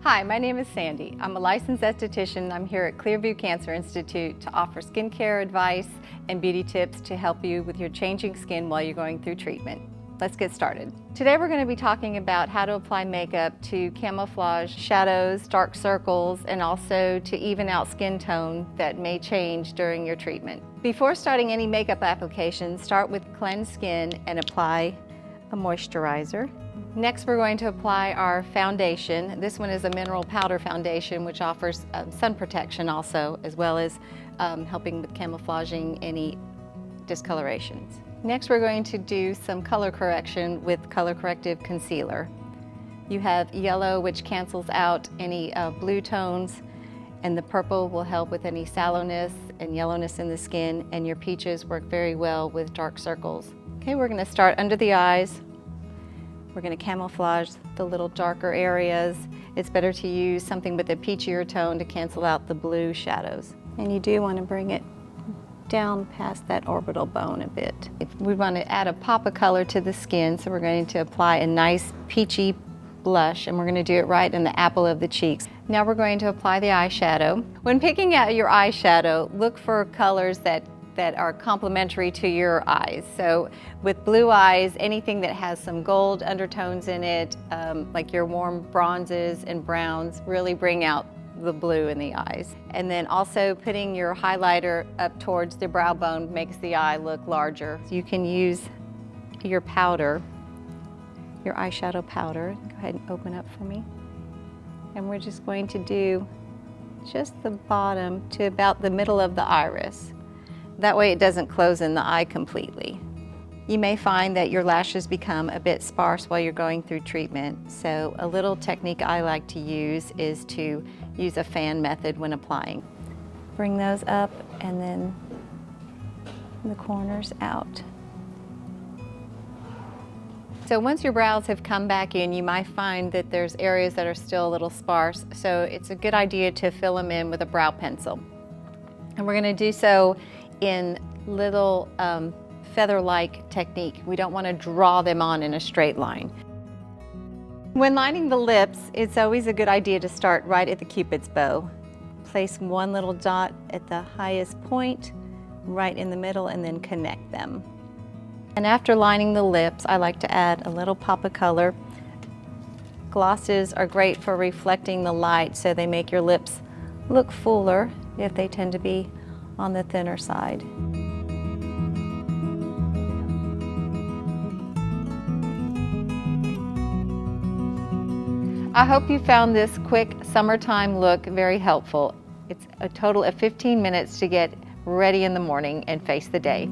Hi, my name is Sandy. I'm a licensed esthetician. I'm here at Clearview Cancer Institute to offer skincare advice and beauty tips to help you with your changing skin while you're going through treatment. Let's get started. Today we're going to be talking about how to apply makeup to camouflage shadows, dark circles, and also to even out skin tone that may change during your treatment. Before starting any makeup application, start with cleansed skin and apply a moisturizer. Next, we're going to apply our foundation. This one is a mineral powder foundation, which offers sun protection also, as well as helping with camouflaging any discolorations. Next, we're going to do some color correction with color corrective concealer. You have yellow, which cancels out any blue tones, and the purple will help with any sallowness and yellowness in the skin, and your peaches work very well with dark circles. Okay, we're going to start under the eyes. We're going to camouflage the little darker areas. It's better to use something with a peachier tone to cancel out the blue shadows. And you do want to bring it down past that orbital bone a bit. We want to add a pop of color to the skin, so we're going to apply a nice peachy blush, and we're going to do it right in the apple of the cheeks. Now we're going to apply the eyeshadow. When picking out your eyeshadow, look for colors that are complementary to your eyes. So with blue eyes, anything that has some gold undertones in it, like your warm bronzes and browns, really bring out the blue in the eyes. And then also putting your highlighter up towards the brow bone makes the eye look larger. You can use your powder, your eyeshadow powder. Go ahead and open up for me. And we're just going to do just the bottom to about the middle of the iris. That way it doesn't close in the eye completely. You may find that your lashes become a bit sparse while you're going through treatment, so a little technique I like to use is to use a fan method when applying. Bring those up and then the corners out. So once your brows have come back in, you might find that there's areas that are still a little sparse, so it's a good idea to fill them in with a brow pencil. And we're going to do so in little feather-like technique. We don't want to draw them on in a straight line. When lining the lips, it's always a good idea to start right at the Cupid's bow. Place one little dot at the highest point, right in the middle, and then connect them. And after lining the lips, I like to add a little pop of color. Glosses are great for reflecting the light, so they make your lips look fuller if they tend to be on the thinner side. I hope you found this quick summertime look very helpful. It's a total of 15 minutes to get ready in the morning and face the day.